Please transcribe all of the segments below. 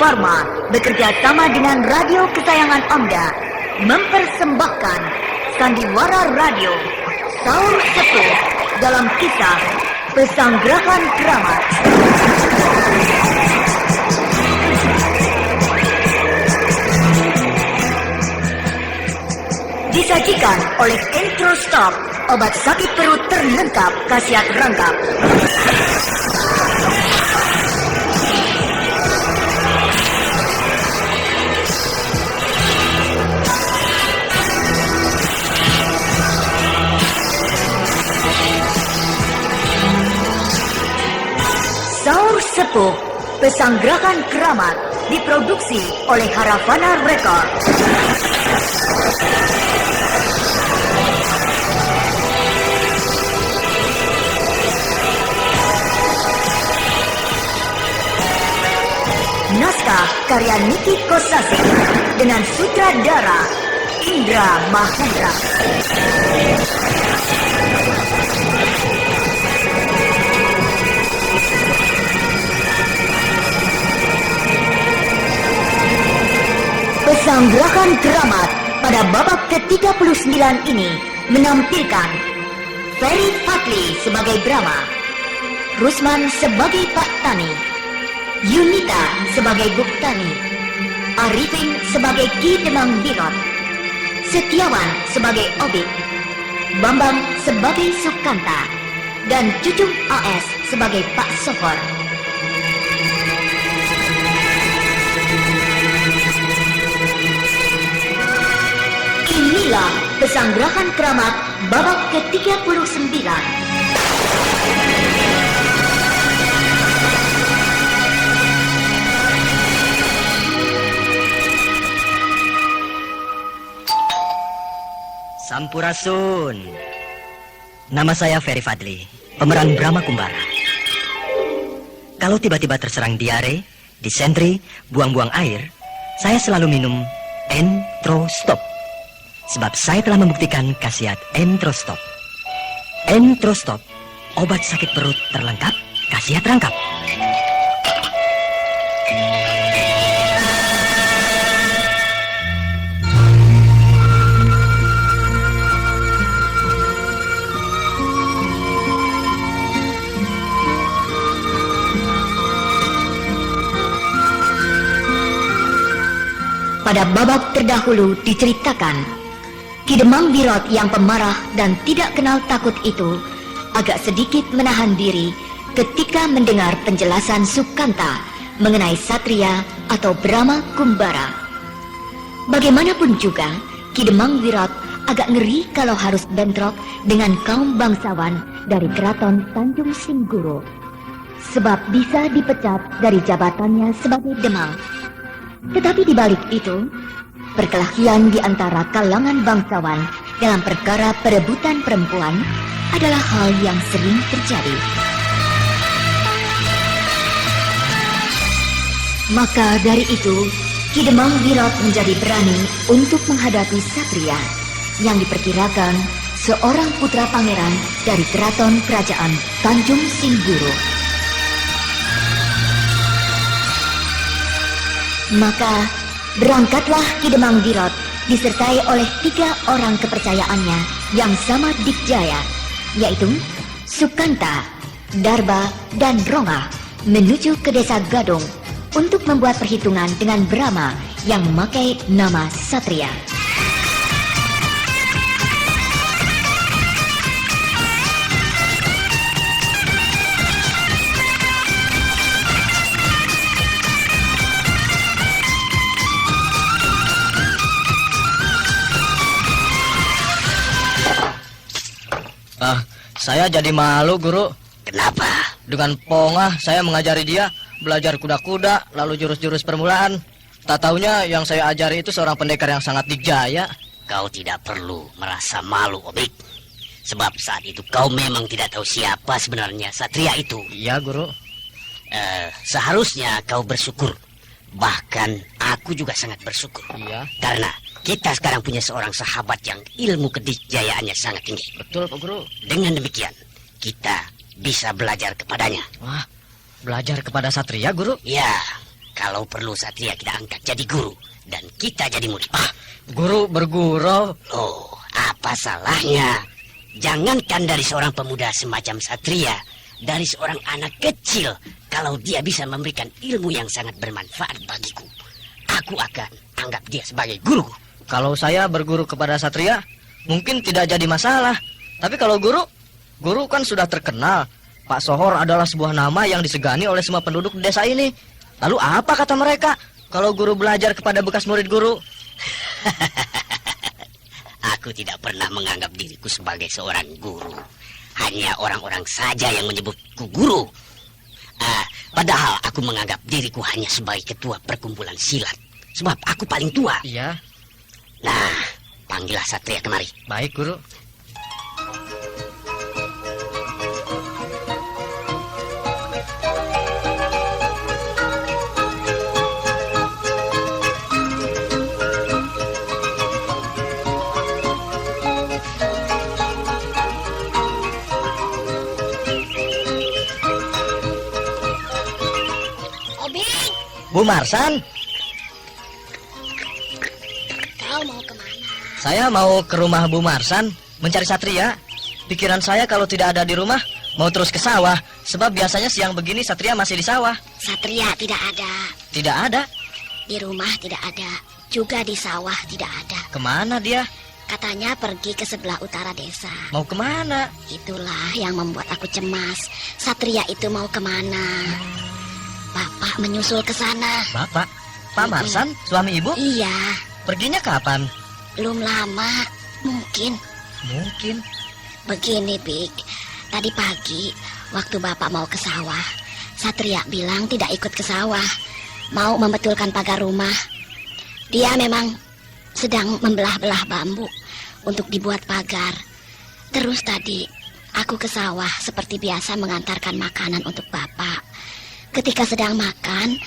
Dharma bekerja sama dengan radio kesayangan Anda mempersembahkan sandiwara radio Saur Sepuh dalam kisah Pesanggrahan Keramat. Disajikan oleh Entrostop, obat sakit perut terlengkap khasiat rangkap. Saur Sepuh, Pesanggrahan Keramat, diproduksi oleh Haravana Record. Naskah karya Niki Kosasi dengan sutradara Indra Mahendra. Pesanggrahan Keramat pada babak ke-39 ini menampilkan Ferry Fadli sebagai Brahma, Rusman sebagai Pak Tani, Yunita sebagai Buktani, Arifin sebagai Ki Demang Birot, Setiawan sebagai Obik, Bambang sebagai Sukanta, dan Cucung AS sebagai Pak Sohor. Inilah Pesanggrahan Keramat babak ke-39. Sampurasun. Nama saya Ferry Fadli, pemeran Brahma Kumbara. Kalau tiba-tiba terserang diare, disentri, buang-buang air, saya selalu minum Entrostop. Sebab saya telah membuktikan khasiat Entrostop. Entrostop, obat sakit perut terlengkap, khasiat rangkap. Pada babak terdahulu diceritakan, Ki Demang Birot yang pemarah dan tidak kenal takut itu agak sedikit menahan diri ketika mendengar penjelasan Sukanta mengenai Satria atau Brahma Kumbara. Bagaimanapun juga, Ki Demang Birot agak ngeri kalau harus bentrok dengan kaum bangsawan dari keraton Tanjung Singguro, sebab bisa dipecat dari jabatannya sebagai Demang. Tetapi di balik itu, perkelahian di antara kalangan bangsawan dalam perkara perebutan perempuan adalah hal yang sering terjadi. Maka dari itu, Ki Demang Birot menjadi berani untuk menghadapi Satria yang diperkirakan seorang putra pangeran dari keraton kerajaan Tanjung Singguro. Maka berangkatlah Ki Demang Birot disertai oleh 3 orang kepercayaannya yang sama dikjaya, yaitu Sukanta, Darba, dan Ronga menuju ke desa Gadong untuk membuat perhitungan dengan Brahma yang memakai nama Satria. Saya jadi malu, Guru. Kenapa? Dengan pongah saya mengajari dia belajar kuda-kuda, lalu jurus-jurus permulaan. Tak taunya yang saya ajari itu seorang pendekar yang sangat dikjaya. Kau tidak perlu merasa malu, Obik. Sebab saat itu kau memang tidak tahu siapa sebenarnya Satria itu. Iya, Guru. Seharusnya kau bersyukur. Bahkan aku juga sangat bersyukur. Iya. Karena kita sekarang punya seorang sahabat yang ilmu kedikjayaannya sangat tinggi. Betul, Pak Guru. Dengan demikian, kita bisa belajar kepadanya. Wah, belajar kepada Satria, Guru? Ya, Kalau perlu Satria kita angkat jadi guru dan kita jadi murid. Guru bergurau. Loh, apa salahnya? Jangankan dari seorang pemuda semacam Satria, dari seorang anak kecil, kalau dia bisa memberikan ilmu yang sangat bermanfaat bagiku, aku akan anggap dia sebagai guru. Kalau saya berguru kepada Satria, mungkin tidak jadi masalah. Tapi kalau guru kan sudah terkenal. Pak Sohor adalah sebuah nama yang disegani oleh semua penduduk desa ini. Lalu apa kata mereka kalau guru belajar kepada bekas murid guru? Aku tidak pernah menganggap diriku sebagai seorang guru. Hanya orang-orang saja yang menyebutku guru. Padahal aku menganggap diriku hanya sebagai ketua perkumpulan silat. Sebab aku paling tua. Iya. Nah, panggillah Satria kemari. Baik, guru. Bu Marsan, Kau mau kemana? saya mau ke rumah Bu Marsan mencari Satria. Pikiran saya kalau tidak ada di rumah, mau terus ke sawah. Sebab biasanya siang begini Satria masih di sawah. Satria tidak ada. Tidak ada. Di rumah tidak ada. Juga di sawah tidak ada. Kemana dia? Katanya pergi ke sebelah utara desa. Mau kemana? Itulah yang membuat aku cemas. Satria itu mau kemana? Bapak menyusul ke sana. Bapak? Pak Marsan, suami ibu? Iya, Perginya kapan? belum lama. Mungkin. Mungkin. Begini, Bik. Tadi pagi, waktu Bapak mau ke sawah, Satria bilang tidak ikut ke sawah. Mau membetulkan pagar rumah. Dia memang sedang membelah-belah bambu untuk dibuat pagar. Terus tadi, aku ke sawah seperti biasa mengantarkan makanan untuk Bapak. Ketika sedang makan,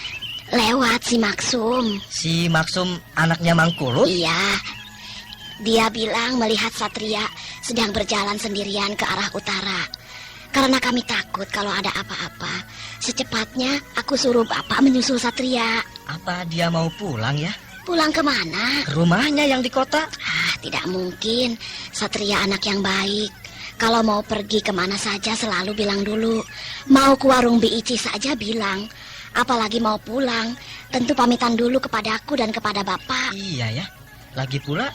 lewat si Maksum. Si Maksum anaknya Mangkulut? Iya. Dia bilang melihat Satria sedang berjalan sendirian ke arah utara. Karena kami takut kalau ada apa-apa, secepatnya aku suruh Bapak menyusul Satria. Apa dia mau pulang ya? Pulang kemana? Ke rumahnya yang di kota? Tidak mungkin. Satria anak yang baik. Kalau mau pergi kemana saja selalu bilang dulu. Mau ke warung Biici saja bilang. Apalagi mau pulang, tentu pamitan dulu kepadaku dan kepada Bapak. Iya ya. Lagi pula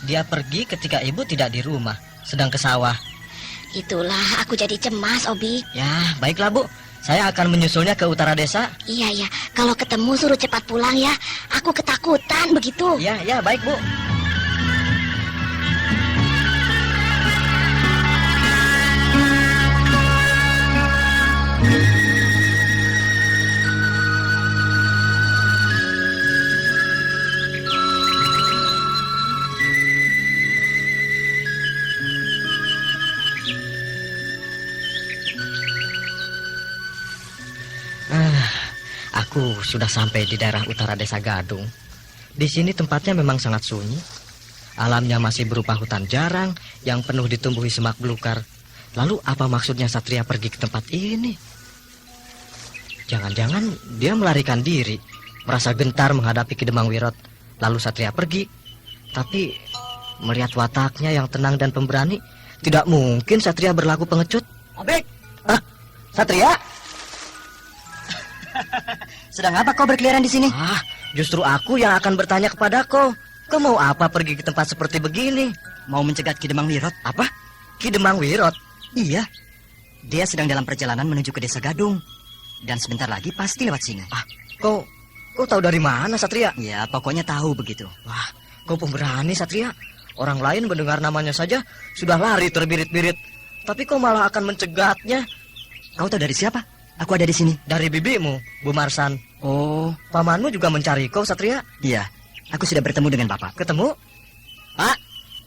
dia pergi ketika ibu tidak di rumah, sedang ke sawah. Itulah aku jadi cemas, Obi. Ya, baiklah Bu. Saya akan menyusulnya ke utara desa. Iya, kalau ketemu suruh cepat pulang ya. Aku ketakutan begitu. Ya, baik Bu. Aku sudah sampai di daerah utara desa Gadung. Di sini tempatnya memang sangat sunyi. Alamnya masih berupa hutan jarang yang penuh ditumbuhi semak belukar. Lalu apa maksudnya Satria pergi ke tempat ini? Jangan-jangan dia melarikan diri, merasa gentar menghadapi Ki Demang Wirot. Lalu Satria pergi. Tapi melihat wataknya yang tenang dan pemberani, tidak mungkin Satria berlaku pengecut. Obek, Satria? sedang apa kau berkeliaran di sini? Justru aku yang akan bertanya kepada kau. Kau mau apa pergi ke tempat seperti begini? Mau mencegat Ki Demang Wirot? Apa? Ki Demang Wirot? Iya. Dia sedang dalam perjalanan menuju ke desa Gadung. Dan sebentar lagi pasti lewat sini. Kau tahu dari mana, Satria? Ya, pokoknya tahu begitu. Wah, kau pemberani, Satria. Orang lain mendengar namanya saja sudah lari terbirit-birit. Tapi kau malah akan mencegatnya. Kau tahu dari siapa? Aku ada di sini. Dari bibimu, Bu Marsan. Oh, Pamanmu juga mencari kau, Satria. iya. Aku sudah bertemu dengan Bapak. Ketemu? Pak,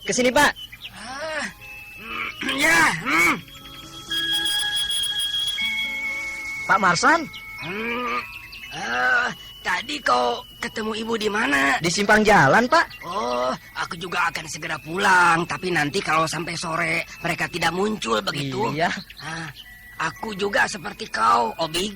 kesini Pak. Ya, Pak Marsan, tadi kau ketemu ibu di mana? di simpang jalan, Pak. Oh, aku juga akan segera pulang. Tapi nanti kalau sampai sore mereka tidak muncul begitu. Iya. Aku juga seperti kau, Obig.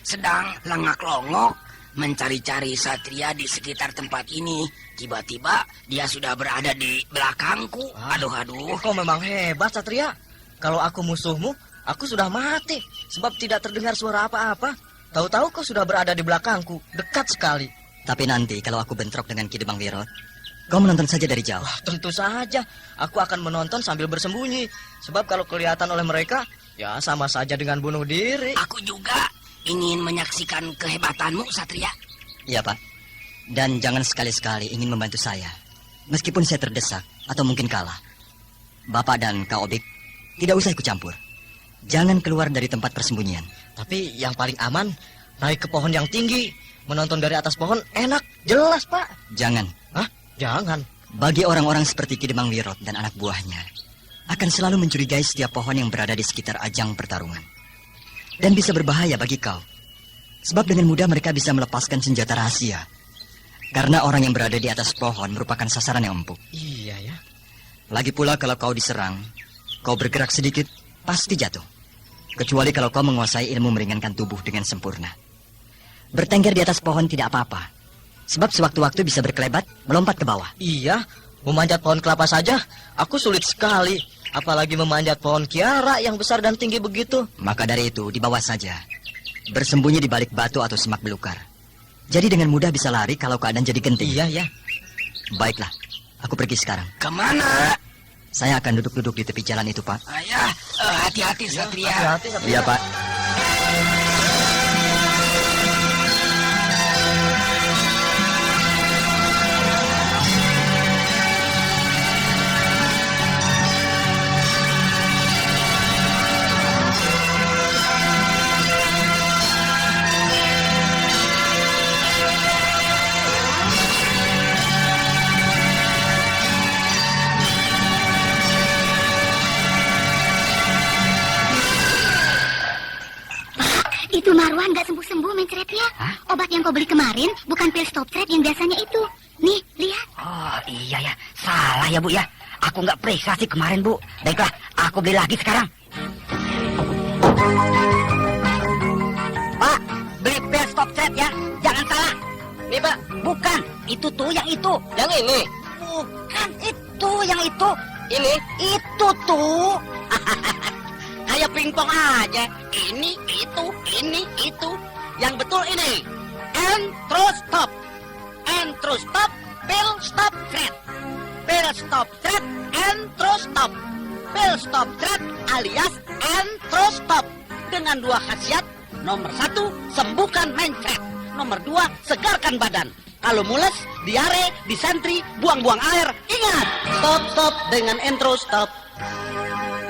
Sedang lengak-longok mencari-cari satria di sekitar tempat ini. Tiba-tiba dia sudah berada di belakangku. Aduh. Kau memang hebat, Satria. Kalau aku musuhmu, aku sudah mati. Sebab tidak terdengar suara apa-apa. Tahu-tahu kau sudah berada di belakangku. Dekat sekali. Tapi nanti kalau aku bentrok dengan Ki Demang Wirot, kau menonton saja dari jauh. Tentu saja. Aku akan menonton sambil bersembunyi. Sebab kalau kelihatan oleh mereka, ya sama saja dengan bunuh diri. Aku juga ingin menyaksikan kehebatanmu, Satria. Iya, Pak. Dan jangan sekali-sekali ingin membantu saya. Meskipun saya terdesak atau mungkin kalah. Bapak dan Kak Obik, tidak usah ikut campur. Jangan keluar dari tempat persembunyian. Tapi yang paling aman, naik ke pohon yang tinggi. Menonton dari atas pohon enak, jelas, Pak. Jangan. Hah? Jangan. Bagi orang-orang seperti Ki Demang Wirot dan anak buahnya, akan selalu mencurigai setiap pohon yang berada di sekitar ajang pertarungan. Dan bisa berbahaya bagi kau. Sebab dengan mudah mereka bisa melepaskan senjata rahasia. Karena orang yang berada di atas pohon merupakan sasaran yang empuk. Iya ya. Lagi pula kalau kau diserang, kau bergerak sedikit, pasti jatuh. Kecuali kalau kau menguasai ilmu meringankan tubuh dengan sempurna. Bertengger di atas pohon tidak apa-apa. Sebab sewaktu-waktu bisa berkelebat, melompat ke bawah. Iya, memanjat pohon kelapa saja, aku sulit sekali. Apalagi memanjat pohon kiara yang besar dan tinggi begitu. Maka dari itu, di bawah saja. Bersembunyi di balik batu atau semak belukar. Jadi dengan mudah bisa lari kalau keadaan jadi genting. Iya, ya. Baiklah, aku pergi sekarang. Kemana? Saya akan duduk-duduk di tepi jalan itu, Pak. Ayah, hati-hati, Satria. Hati-hati, Satria. Iya, Pak. Itu Marwan nggak sembuh-sembuh mencretnya. Obat yang kau beli kemarin bukan pil stop thread yang biasanya itu. Nih, lihat. Oh iya ya, salah ya Bu ya. Aku nggak periksa sih kemarin Bu. Baiklah, aku beli lagi sekarang. Pak, beli pil stop thread ya. Jangan salah. Nih, Pak. Bukan, itu tuh yang itu. Yang ini. Bukan itu yang itu. Ini. Itu tuh. Kayak pingpong aja. Ini, itu. Yang betul ini. Entrostop. Entrostop, pil stop thread. Pil stop thread, entrostop. Pil stop thread alias entrostop. Dengan dua khasiat. Nomor 1, sembuhkan mencret. Nomor 2, segarkan badan. Kalau mules, diare, disentri, buang-buang air. Ingat, stop dengan entrostop.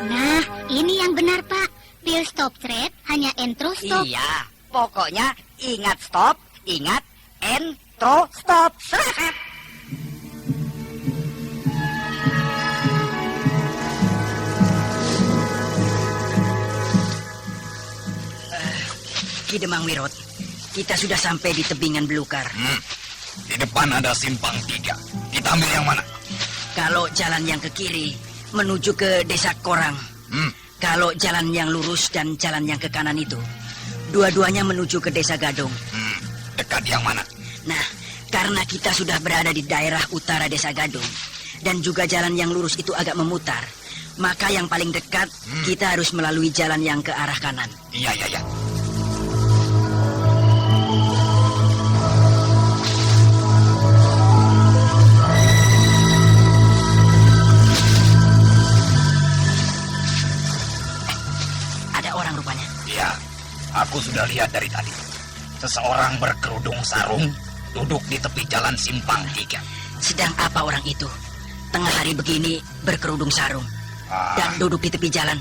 Nah, ini yang benar, Pak. Pil stop thread hanya entrostop. Iya, pokoknya ingat stop, ingat entrostop. Seret. Ki Demang Wirot, kita sudah sampai di tebingan belukar. Di depan ada simpang 3. Kita ambil yang mana? Kalau jalan yang ke kiri menuju ke desa Korang. Kalau jalan yang lurus dan jalan yang ke kanan itu, dua-duanya menuju ke desa Gadung. Dekat yang mana? Nah, karena kita sudah berada di daerah utara desa Gadung, dan juga jalan yang lurus itu agak memutar, maka yang paling dekat kita harus melalui jalan yang ke arah kanan. Iya. Ada orang rupanya. Iya, aku sudah lihat dari tadi. Seseorang berkerudung sarung duduk di tepi jalan simpang 3. Sedang apa orang itu? Tengah hari begini berkerudung sarung dan duduk di tepi jalan.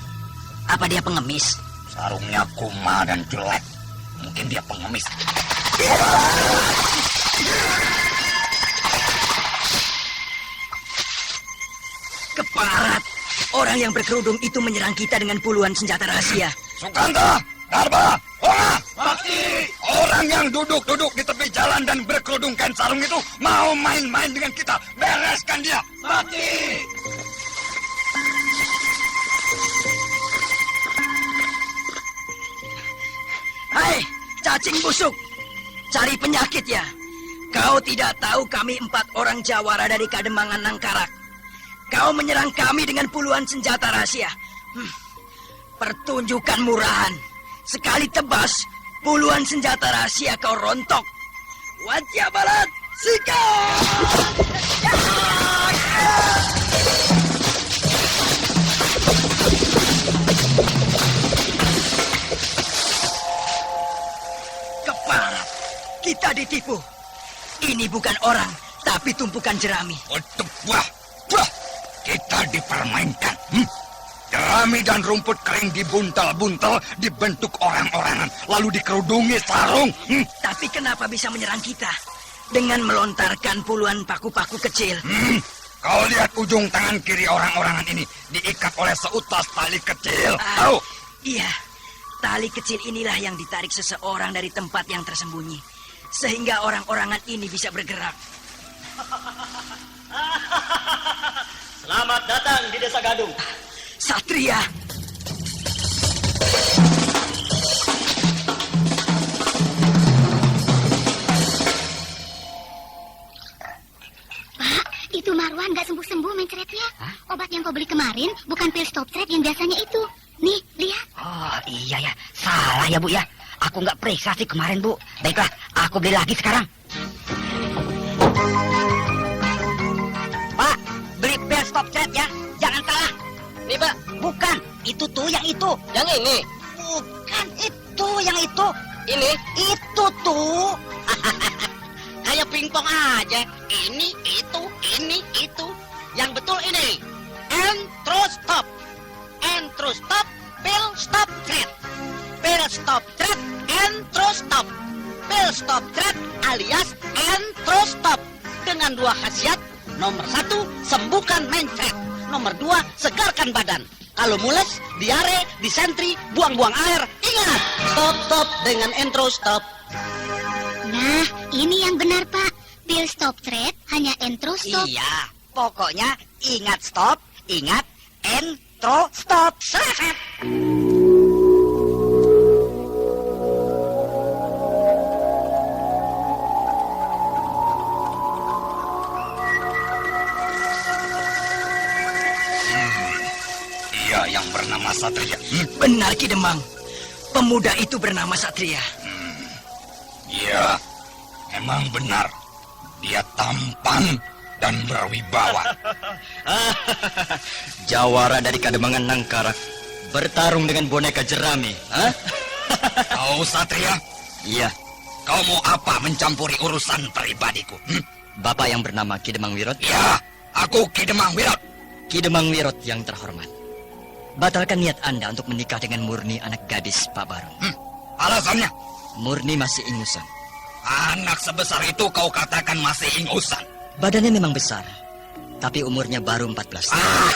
Apa dia pengemis? Sarungnya kumal dan jelek. Mungkin dia pengemis. Keparat! Orang yang berkerudung itu menyerang kita dengan puluhan senjata rahasia. Sukanta, Darba, Onga, Bakti. Orang yang duduk-duduk di tepi jalan dan berkerudung kain sarung itu mau main-main dengan kita. Bereskan dia. Bakti. Hai, cacing busuk. cari penyakit ya? Kau tidak tahu kami 4 orang jawara dari Kademangan Nangkarak. Kau menyerang kami dengan puluhan senjata rahasia. Pertunjukan murahan. Sekali tebas, puluhan senjata rahasia kau rontok. Wajah balat, sikat! Keparat, kita ditipu. Ini bukan orang, tapi tumpukan jerami. Wah, kita dipermainkan. Jerami dan rumput kering dibuntal-buntal, dibentuk orang-orangan, lalu dikerudungi sarung. Tapi kenapa bisa menyerang kita? Dengan melontarkan puluhan paku-paku kecil. Kau lihat ujung tangan kiri orang-orangan ini diikat oleh seutas tali kecil. Tahu? Iya, tali kecil inilah yang ditarik seseorang dari tempat yang tersembunyi. Sehingga orang-orangan ini bisa bergerak. Selamat datang di Desa Gadung. Satria! Pak, itu Marwan gak sembuh-sembuh mencretnya. Obat yang kau beli kemarin bukan pil stop thread yang biasanya itu. Nih, lihat. Oh iya ya, salah ya Bu ya. Aku nggak periksa sih kemarin Bu. Baiklah, aku beli lagi sekarang. Pak, beli pil stop thread ya. Jangan salah. Nih, Pak. Bukan, itu tuh yang itu. Yang ini. Bukan itu yang itu. Ini. Itu tuh. Kayak pingpong aja. Ini, itu. Yang betul ini. Entrostop. Entrostop, pil stop thread. Pil stop thread, entrostop. Pil stop thread alias entrostop. Dengan 2 khasiat. Nomor 1, sembuhkan mencret. Nomor 2, segarkan badan. Kalau mules, diare, disentri, buang-buang air. Ingat, stop dengan entrostop. Nah, ini yang benar, Pak. Pil stop thread hanya entrostop. Iya, pokoknya ingat stop, ingat entrostop. Sehat. Dia yang bernama Satria. Benar Ki Demang. Pemuda itu bernama Satria. Iya, memang benar. Dia tampan dan berwibawa. Jawara dari Kademangan Nangkarak bertarung dengan boneka jerami. Kau Satria, Iya, kau mau apa mencampuri urusan pribadiku? Bapak yang bernama Ki Demang Wirot. Ya, aku Ki Demang Wirot. Ki Demang Wirot yang terhormat. Batalkan niat Anda untuk menikah dengan Murni, anak gadis Pak Barung. Alasannya? Murni masih ingusan. Anak sebesar itu kau katakan masih ingusan. Badannya memang besar, tapi umurnya baru 14 tahun.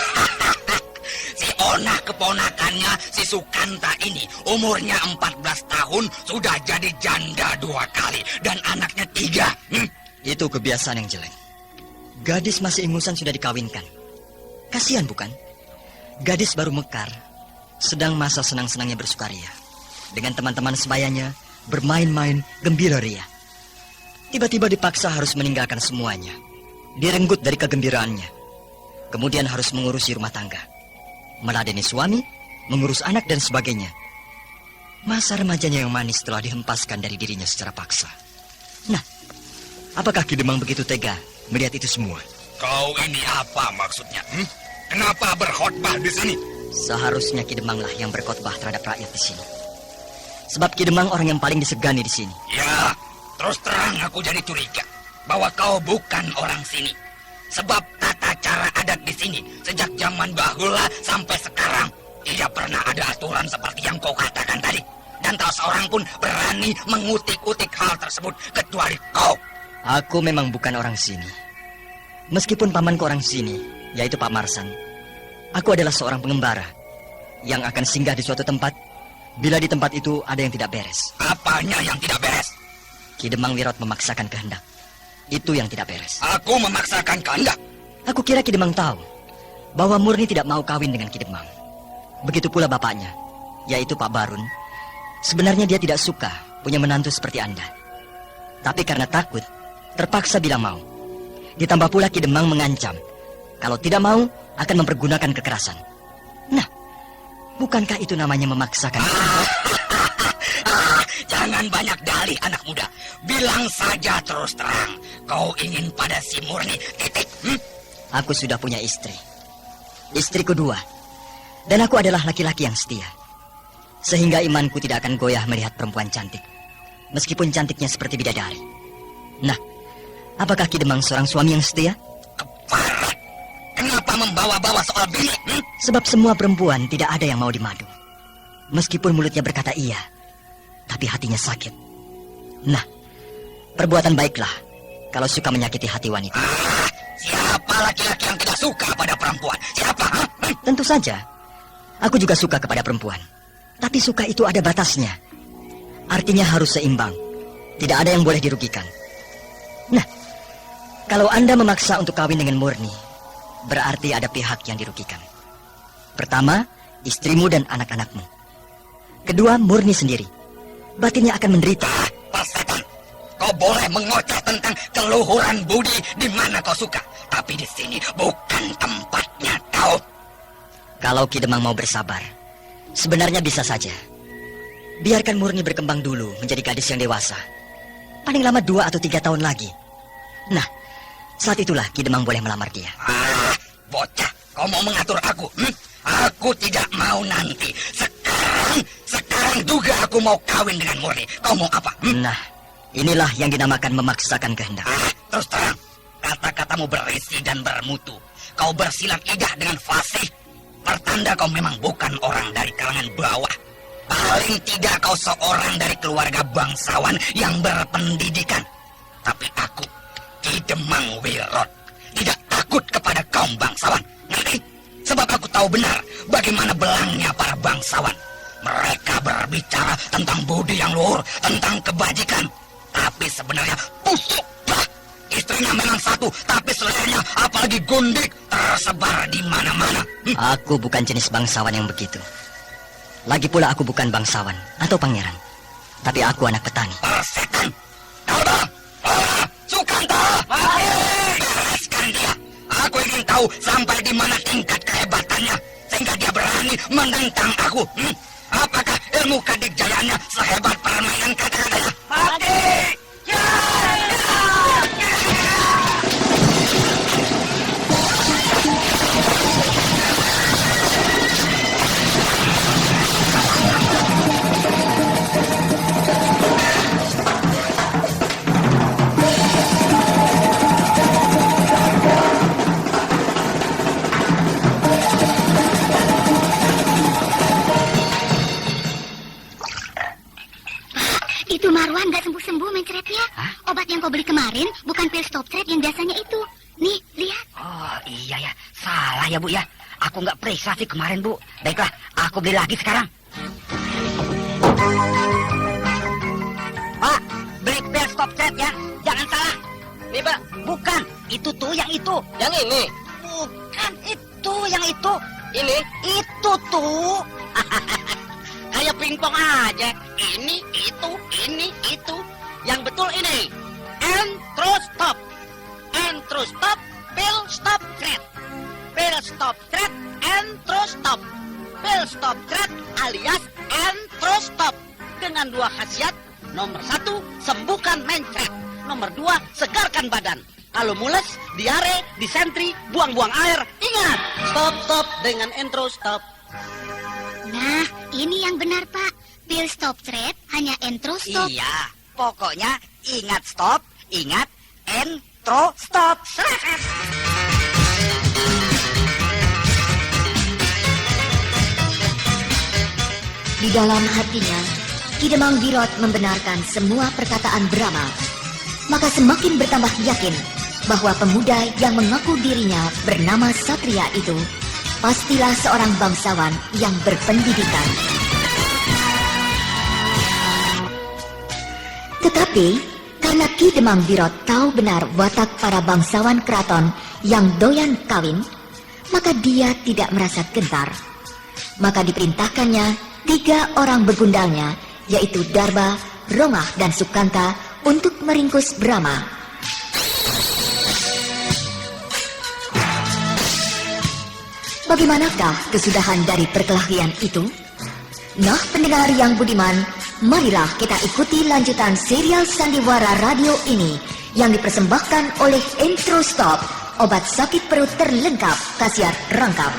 Si Ona keponakannya, si Sukanta ini, umurnya 14 tahun, sudah jadi janda 2 kali, dan anaknya 3. Itu kebiasaan yang jelek. Gadis masih ingusan sudah dikawinkan. Kasihan bukan? Gadis baru mekar, sedang masa senang-senangnya bersukaria. Dengan teman-teman sebayanya, bermain-main, gembira ria. Tiba-tiba dipaksa harus meninggalkan semuanya. Direnggut dari kegembiraannya. Kemudian harus mengurusi rumah tangga. Meladeni suami, mengurus anak dan sebagainya. Masa remajanya yang manis telah dihempaskan dari dirinya secara paksa. Nah, apakah Ki Demang begitu tega melihat itu semua? Kau ini apa maksudnya? Kenapa berkhotbah di sini? Seharusnya Ki Demanglah yang berkhotbah terhadap rakyat di sini. Sebab Ki Demang orang yang paling disegani di sini. Ya, terus terang aku jadi curiga bahwa kau bukan orang sini. Sebab tata cara adat di sini sejak zaman bahula sampai sekarang tidak pernah ada aturan seperti yang kau katakan tadi. Dan tak seorang pun berani mengutik-utik hal tersebut kecuali kau. Aku memang bukan orang sini. Meskipun pamanku orang sini, yaitu Pak Marsan, aku adalah seorang pengembara yang akan singgah di suatu tempat bila di tempat itu ada yang tidak beres. Apanya yang tidak beres? Ki Demang Wirot memaksakan kehendak. Itu yang tidak beres. Aku memaksakan kehendak. Aku kira Ki Demang tahu bahwa Murni tidak mau kawin dengan Ki Demang. Begitu pula bapaknya, yaitu Pak Barun. Sebenarnya dia tidak suka punya menantu seperti Anda. Tapi karena takut, terpaksa bilang mau. Ditambah pula Ki Demang mengancam, kalau tidak mau akan mempergunakan kekerasan. Nah, bukankah itu namanya memaksakan? Jangan banyak dalih anak muda. Bilang saja terus terang, kau ingin pada si Murni, titik. Aku sudah punya istri. Istriku 2. Dan aku adalah laki-laki yang setia. Sehingga imanku tidak akan goyah melihat perempuan cantik, meskipun cantiknya seperti bidadari. Nah, apakah Ki Demang seorang suami yang setia? Keparat. Kenapa membawa-bawa soal bini? Sebab semua perempuan tidak ada yang mau dimadu. Meskipun mulutnya berkata iya, tapi hatinya sakit. Nah, perbuatan baiklah kalau suka menyakiti hati wanita. Siapa laki-laki yang tidak suka pada perempuan? Siapa? Tentu saja, aku juga suka kepada perempuan. Tapi suka itu ada batasnya. Artinya harus seimbang. Tidak ada yang boleh dirugikan. Nah, kalau Anda memaksa untuk kawin dengan Murni, berarti ada pihak yang dirugikan. Pertama, istrimu dan anak-anakmu. Kedua, Murni sendiri. Batinnya akan menderita. Persetan, kau boleh mengoceh tentang keluhuran budi di mana kau suka. Tapi di sini bukan tempatnya, tahu? Kalau Ki Demang mau bersabar, sebenarnya bisa saja. Biarkan Murni berkembang dulu menjadi gadis yang dewasa. Paling lama 2 atau 3 tahun lagi. Nah, saat itulah Ki Demang boleh melamar dia. Bocah, kau mau mengatur aku? Aku tidak mau nanti. Sekarang juga aku mau kawin dengan Murni. Kau mau apa? Nah, inilah yang dinamakan memaksakan kehendak. Terus terang, kata-katamu berisi dan bermutu. Kau bersilat lidah dengan fasih. Pertanda kau memang bukan orang dari kalangan bawah. Paling tidak kau seorang dari keluarga bangsawan yang berpendidikan. Tapi aku, Ki Demang Wirot, tidak takut kepada kaum bangsawan. Ngerti? Sebab aku tahu benar bagaimana belangnya para bangsawan. Mereka berbicara tentang budi yang luhur, tentang kebajikan. Tapi sebenarnya busuk. Istrinya memang satu, tapi seleranya apalagi gundik tersebar di mana-mana. Aku bukan jenis bangsawan yang begitu. Lagi pula aku bukan bangsawan atau pangeran. Tapi aku anak petani. Persetan. Kalba. Sukanta. Bereskan dia. Aku ingin tahu sampai di mana tingkat kehebatannya sehingga dia berani menentang aku. Apakah ilmu kadikjayanya sehebat permainan kata-katanya? Mati! Itu Marwan nggak sembuh-sembuh mencretnya. Obat yang kau beli kemarin bukan pil stop thread yang biasanya itu. Nih, lihat. Oh iya ya, salah ya Bu ya. Aku nggak periksa sih kemarin Bu. Baiklah, aku beli lagi sekarang. Pak, beli pil stop thread ya. Jangan salah. Nih Pak, bukan. Itu tuh yang itu. Yang ini? Bukan itu yang itu. Ini? Itu tuh. Kayak pingpong aja. Ini, itu. Yang betul ini. Entrostop. Entrostop, pil stop thread. Pil stop thread, entrostop. Pil stop thread alias entrostop. Dengan 2 khasiat. Nomor 1, sembuhkan mencret. Nomor 2, segarkan badan. Kalau mules, diare, disentri, buang-buang air. Ingat, stop dengan entrostop. Nah, ini yang benar, Pak. Pil stop thread hanya entrostop. Iya, pokoknya ingat stop, ingat entrostop. Di dalam hatinya, Ki Demang Wirot membenarkan semua perkataan Brahma. Maka semakin bertambah yakin bahwa pemuda yang mengaku dirinya bernama Satria itu pastilah seorang bangsawan yang berpendidikan. Tetapi karena Ki Demang Wirot tahu benar watak para bangsawan keraton yang doyan kawin, maka dia tidak merasa gentar. Maka diperintahkannya 3 orang begundalnya, yaitu Darba, Rongah, dan Sukanta untuk meringkus Brahma. Bagaimanakah kesudahan dari perkelahian itu? Nah, pendengar yang budiman, marilah kita ikuti lanjutan serial Sandiwara Radio ini yang dipersembahkan oleh Entrostop, obat sakit perut terlengkap, khasiat rangkap.